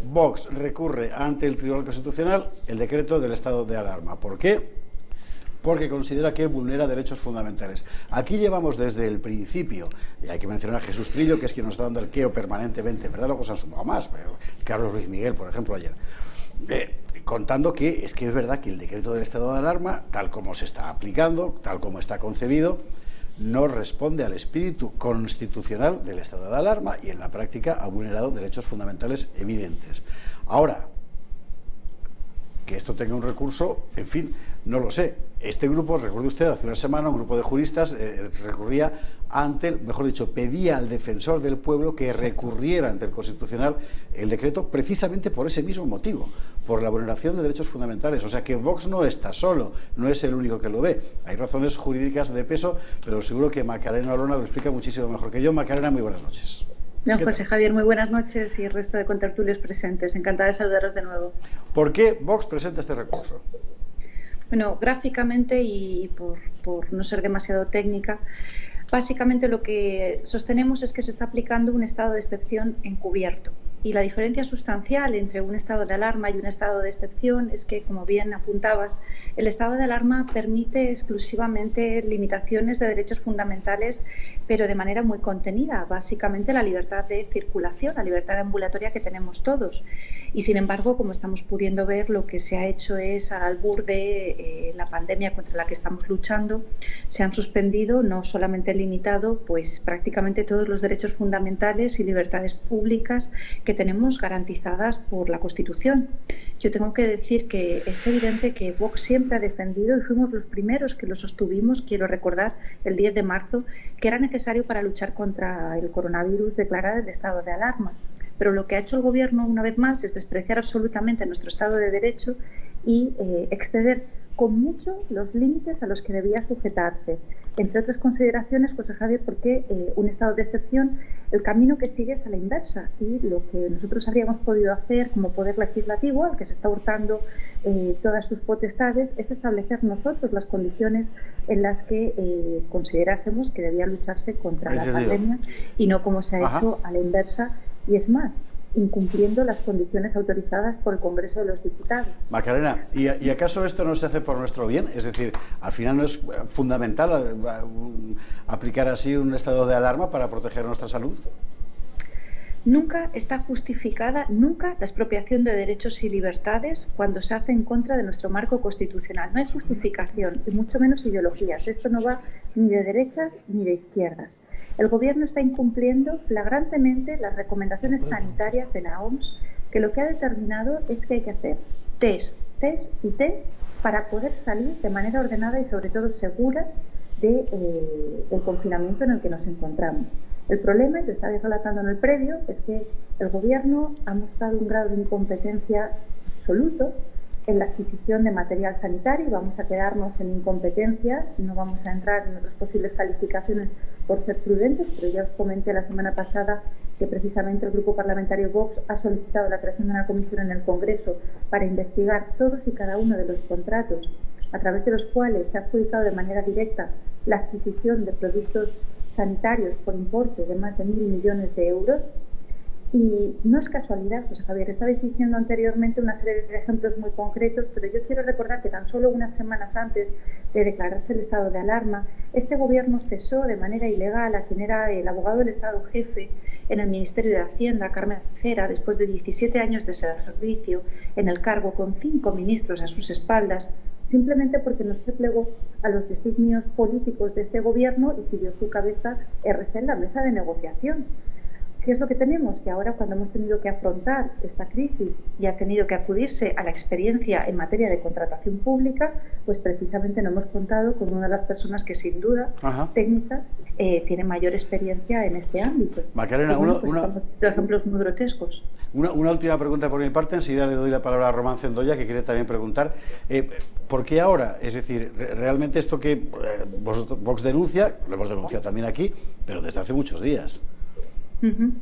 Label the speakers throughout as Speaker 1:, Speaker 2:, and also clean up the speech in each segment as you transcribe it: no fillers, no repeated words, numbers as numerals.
Speaker 1: Vox recurre ante el Tribunal Constitucional el decreto del estado de alarma. ¿Por qué? Porque considera que vulnera derechos fundamentales. Aquí llevamos desde el principio, y hay que mencionar a Jesús Trillo, que es quien nos está dando el queo permanentemente, ¿verdad? Luego se han sumado más, pero Carlos Ruiz Miguel, por ejemplo, ayer, contando que es verdad que el decreto del estado de alarma, tal como se está aplicando, tal como está concebido, no responde al espíritu constitucional del estado de alarma y en la práctica ha vulnerado derechos fundamentales evidentes. Ahora, que esto tenga un recurso, en fin, no lo sé. Este grupo, recuerde usted, hace una semana un grupo de juristas recurría ante, mejor dicho, pedía al defensor del pueblo que recurriera ante el Constitucional el decreto precisamente por ese mismo motivo, por la vulneración de derechos fundamentales. O sea que Vox no está solo, no es el único que lo ve. Hay razones jurídicas de peso, pero seguro que Macarena Olona lo explica muchísimo mejor que yo. Macarena, muy buenas noches.
Speaker 2: Don José Javier, muy buenas noches y el resto de contertulios presentes. Encantada de saludaros de nuevo.
Speaker 1: ¿Por qué Vox presenta este recurso?
Speaker 2: Bueno, gráficamente y por no ser demasiado técnica, básicamente lo que sostenemos es que se está aplicando un estado de excepción encubierto. Y la diferencia sustancial entre un estado de alarma y un estado de excepción es que, como bien apuntabas, el estado de alarma permite exclusivamente limitaciones de derechos fundamentales, pero de manera muy contenida, básicamente la libertad de circulación, la libertad ambulatoria que tenemos todos. Y sin embargo, como estamos pudiendo ver, lo que se ha hecho es, al albur de la pandemia contra la que estamos luchando, se han suspendido, no solamente limitado, pues prácticamente todos los derechos fundamentales y libertades públicas que tenemos garantizadas por la Constitución. Yo tengo que decir que es evidente que Vox siempre ha defendido, y fuimos los primeros que lo sostuvimos, quiero recordar, el 10 de marzo, que era necesario para luchar contra el coronavirus declarar el estado de alarma. Pero lo que ha hecho el Gobierno, una vez más, es despreciar absolutamente nuestro Estado de Derecho y exceder con mucho los límites a los que debía sujetarse. Entre otras consideraciones, José Javier, porque un estado de excepción, el camino que sigue es a la inversa, y lo que nosotros habríamos podido hacer como poder legislativo, al que se está hurtando todas sus potestades, es establecer nosotros las condiciones en las que considerásemos que debía lucharse contra la pandemia, y no como se ha hecho a la inversa, y es más, incumpliendo las condiciones autorizadas por el Congreso de los Diputados.
Speaker 1: Macarena, ¿y acaso esto no se hace por nuestro bien? Es decir, al final no es fundamental aplicar así un estado de alarma para proteger nuestra salud.
Speaker 2: Nunca está justificada, nunca, la expropiación de derechos y libertades cuando se hace en contra de nuestro marco constitucional. No hay justificación, y mucho menos ideologías. Esto no va ni de derechas ni de izquierdas. El Gobierno está incumpliendo flagrantemente las recomendaciones sanitarias de la OMS, que lo que ha determinado es que hay que hacer test para poder salir de manera ordenada y sobre todo segura del confinamiento en el que nos encontramos. El problema, y lo estabais relatando en el previo, es que el Gobierno ha mostrado un grado de incompetencia absoluto en la adquisición de material sanitario. Vamos a quedarnos en incompetencia, no vamos a entrar en otras posibles calificaciones por ser prudentes, pero ya os comenté la semana pasada que precisamente el Grupo Parlamentario Vox ha solicitado la creación de una comisión en el Congreso para investigar todos y cada uno de los contratos a través de los cuales se ha adjudicado de manera directa la adquisición de productos sanitarios por importe de más de 1.000 millones de euros. Y no es casualidad, José Javier, estabais diciendo anteriormente una serie de ejemplos muy concretos, pero yo quiero recordar que tan solo unas semanas antes de declararse el estado de alarma, este Gobierno cesó de manera ilegal a quien era el abogado del Estado jefe en el Ministerio de Hacienda, Carmen Gera, después de 17 años de servicio en el cargo, con 5 ministros a sus espaldas, simplemente porque no se plegó a los designios políticos de este Gobierno y pidió su cabeza RC en la mesa de negociación. ¿Qué es lo que tenemos? Que ahora, cuando hemos tenido que afrontar esta crisis y ha tenido que acudirse a la experiencia en materia de contratación pública, pues precisamente no hemos contado con una de las personas que sin duda técnica tiene mayor experiencia en este ámbito.
Speaker 1: Macarena,
Speaker 2: dos ejemplos muy grotescos.
Speaker 1: Una última pregunta por mi parte, enseguida le doy la palabra a Román Cendoya, que quiere también preguntar. ¿Por qué ahora? Es decir, realmente esto que Vox denuncia, lo hemos denunciado también aquí, pero desde hace muchos días.
Speaker 2: Ujú.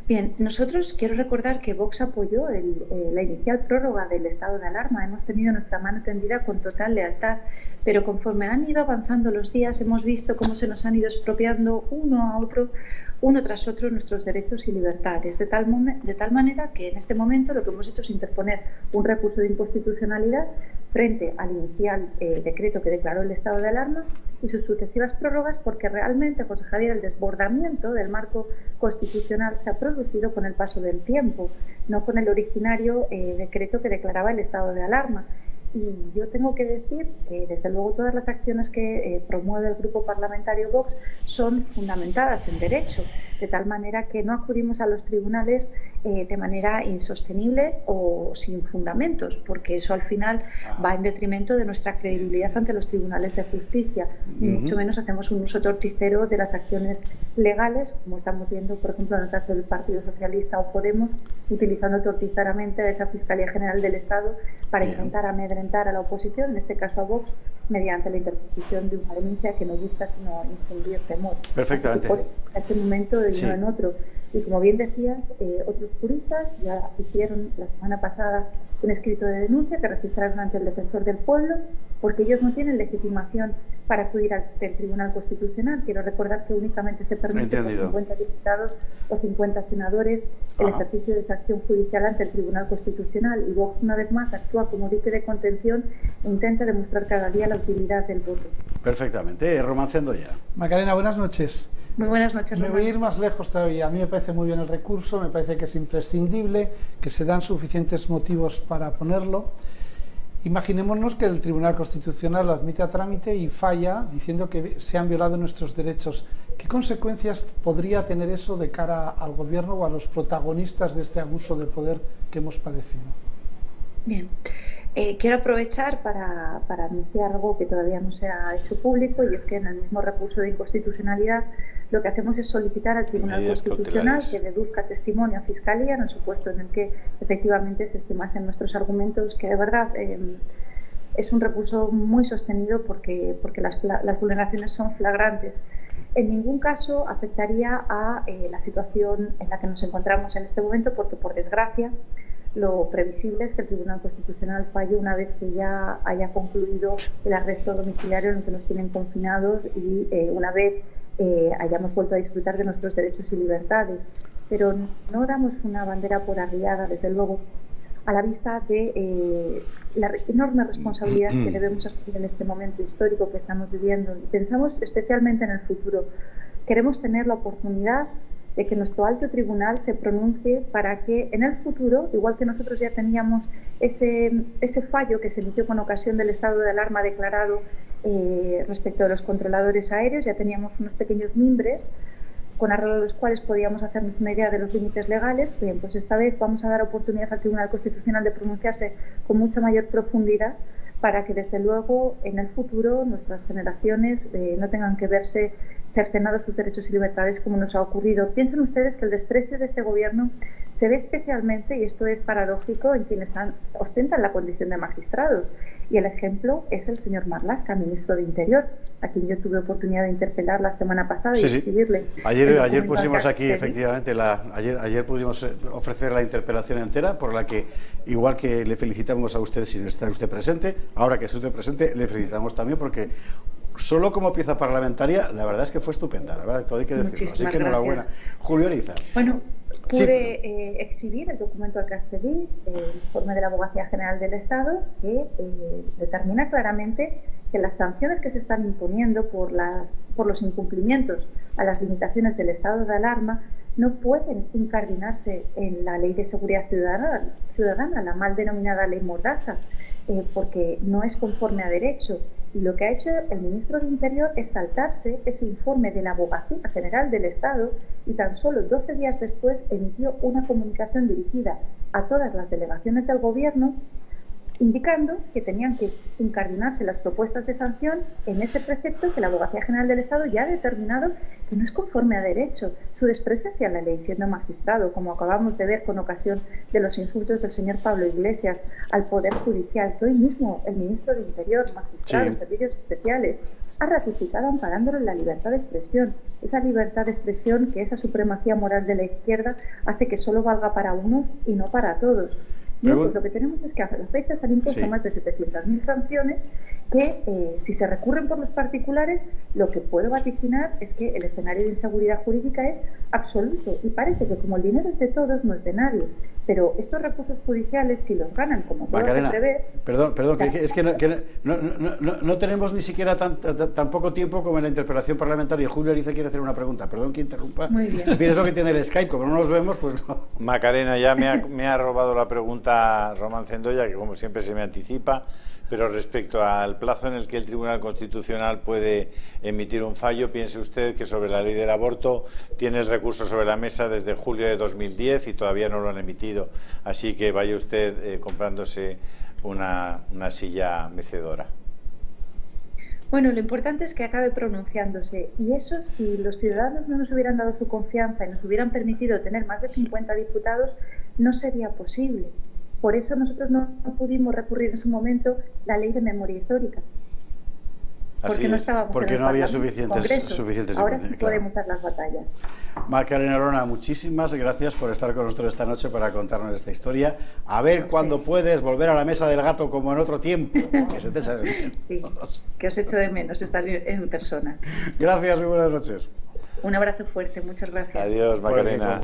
Speaker 2: Bien, nosotros quiero recordar que Vox apoyó la inicial prórroga del estado de alarma. Hemos tenido nuestra mano tendida con total lealtad, pero conforme han ido avanzando los días hemos visto cómo se nos han ido expropiando uno tras otro nuestros derechos y libertades, de tal manera que en este momento lo que hemos hecho es interponer un recurso de inconstitucionalidad frente al inicial decreto que declaró el estado de alarma y sus sucesivas prórrogas, porque realmente, José Javier, el desbordamiento del marco constitucional se ha producido con el paso del tiempo, no con el originario decreto que declaraba el estado de alarma. Y yo tengo que decir que, desde luego, todas las acciones que promueve el Grupo Parlamentario Vox son fundamentadas en derecho, de tal manera que no acudimos a los tribunales de manera insostenible o sin fundamentos, porque eso al final va en detrimento de nuestra credibilidad ante los tribunales de justicia, y mucho menos hacemos un uso torticero de las acciones legales, como estamos viendo, por ejemplo, en el caso del Partido Socialista o Podemos, utilizando torticeramente a esa Fiscalía General del Estado para intentar amedrentar a la oposición, en este caso a Vox, mediante la interposición de una denuncia que no busca sino infundir temor.
Speaker 1: Perfectamente.
Speaker 2: Por este momento y no en otro. Y como bien decías, otros juristas ya hicieron la semana pasada un escrito de denuncia que registraron ante el Defensor del Pueblo, porque ellos no tienen legitimación para acudir al Tribunal Constitucional. Quiero recordar que únicamente se permite por 50 diputados o 50 senadores el ejercicio de esa acción judicial ante el Tribunal Constitucional, y Vox una vez más actúa como dique de contención e intenta demostrar cada día la utilidad del voto.
Speaker 1: Perfectamente, romancendo ya.
Speaker 3: Macarena, buenas noches.
Speaker 2: Muy buenas noches,
Speaker 3: Me voy a ir más lejos todavía. A mí me parece muy bien el recurso, me parece que es imprescindible, que se dan suficientes motivos para ponerlo. Imaginémonos que el Tribunal Constitucional lo admite a trámite y falla diciendo que se han violado nuestros derechos. ¿Qué consecuencias podría tener eso de cara al Gobierno o a los protagonistas de este abuso de poder que hemos padecido?
Speaker 2: Bien. Quiero aprovechar para anunciar algo que todavía no se ha hecho público, y es que en el mismo recurso de inconstitucionalidad lo que hacemos es solicitar al Tribunal Constitucional que deduzca testimonio a Fiscalía en el supuesto en el que efectivamente se estimasen nuestros argumentos, que de verdad es un recurso muy sostenido porque las vulneraciones son flagrantes. En ningún caso afectaría a la situación en la que nos encontramos en este momento, porque, por desgracia, lo previsible es que el Tribunal Constitucional falle una vez que ya haya concluido el arresto domiciliario en el que nos tienen confinados y una vez hayamos vuelto a disfrutar de nuestros derechos y libertades. Pero no damos una bandera por arriada, desde luego, a la vista de la enorme responsabilidad que debemos asumir en este momento histórico que estamos viviendo. Y pensamos especialmente en el futuro. Queremos tener la oportunidad de que nuestro alto tribunal se pronuncie para que en el futuro, igual que nosotros ya teníamos ese fallo que se emitió con ocasión del estado de alarma declarado respecto de los controladores aéreos, ya teníamos unos pequeños mimbres con arreglo a los cuales podíamos hacernos una idea de los límites legales. Bien, pues esta vez vamos a dar oportunidad al Tribunal Constitucional de pronunciarse con mucha mayor profundidad, para que desde luego en el futuro nuestras generaciones no tengan que verse cercenados sus derechos y libertades como nos ha ocurrido. Piensen ustedes que el desprecio de este gobierno se ve especialmente, y esto es paradójico, en quienes ostentan la condición de magistrados. Y el ejemplo es el señor Marlaska, ministro de Interior, a quien yo tuve oportunidad de interpelar la semana pasada y exhibirle.
Speaker 1: Ayer pusimos aquí, efectivamente, ayer pudimos ofrecer la interpelación entera, por la que, igual que le felicitamos a usted sin estar usted presente, ahora que está usted presente, le felicitamos también, porque solo como pieza parlamentaria, la verdad es que fue estupenda, la verdad, todo hay que decirlo.
Speaker 2: Muchísimas
Speaker 1: Así que enhorabuena. Julio Ariza.
Speaker 2: Bueno, pude exhibir el documento al que accedí, el informe de la Abogacía General del Estado, que determina claramente que las sanciones que se están imponiendo por los incumplimientos a las limitaciones del estado de alarma no pueden incardinarse en la Ley de Seguridad Ciudadana, la mal denominada Ley Mordaza, porque no es conforme a derecho. Y lo que ha hecho el ministro de Interior es saltarse ese informe de la Abogacía General del Estado, y tan solo 12 días después emitió una comunicación dirigida a todas las delegaciones del Gobierno, indicando que tenían que incardinarse las propuestas de sanción en ese precepto que la Abogacía General del Estado ya ha determinado que no es conforme a derecho. Su desprecio hacia la ley, siendo magistrado, como acabamos de ver con ocasión de los insultos del señor Pablo Iglesias al Poder Judicial, que hoy mismo el ministro de Interior, magistrado de servicios especiales, ha ratificado amparándolo en la libertad de expresión. Esa libertad de expresión, que esa supremacía moral de la izquierda hace que solo valga para unos y no para todos. Pues lo que tenemos es que a la fecha se han impuesto más de 700.000 sanciones que, si se recurren por los particulares, lo que puedo vaticinar es que el escenario de inseguridad jurídica es absoluto. Y parece que como el dinero es de todos, no es de nadie. Pero estos recursos judiciales, si los ganan como todo se prevé...
Speaker 1: Perdón, es que no tenemos ni siquiera tan poco tiempo como en la interpelación parlamentaria. Julio Ariza quiere hacer una pregunta. Perdón que interrumpa.
Speaker 2: Muy bien.
Speaker 1: En fin, eso que tiene el Skype, como no nos vemos, pues no.
Speaker 4: Macarena, ya me ha robado la pregunta Román Cendoya, que como siempre se me anticipa, pero respecto al plazo en el que el Tribunal Constitucional puede emitir un fallo, piense usted que sobre la ley del aborto tiene el recurso sobre la mesa desde julio de 2010 y todavía no lo han emitido, así que vaya usted comprándose una silla mecedora.
Speaker 2: Bueno, lo importante es que acabe pronunciándose, y eso, si los ciudadanos no nos hubieran dado su confianza y nos hubieran permitido tener más de 50 diputados, no sería posible. Por eso nosotros no pudimos recurrir en su momento la ley de memoria histórica. Porque no estábamos
Speaker 1: porque no había suficientes
Speaker 2: ahora sí podemos dar las batallas.
Speaker 1: Macarena Olona, muchísimas gracias por estar con nosotros esta noche para contarnos esta historia. A ver cuándo puedes volver a la mesa del gato como en otro tiempo, que se te echa de menos.
Speaker 2: Sí, que os echo de menos estar en persona.
Speaker 1: Gracias, muy buenas noches.
Speaker 2: Un abrazo fuerte, muchas gracias.
Speaker 4: Adiós, Macarena.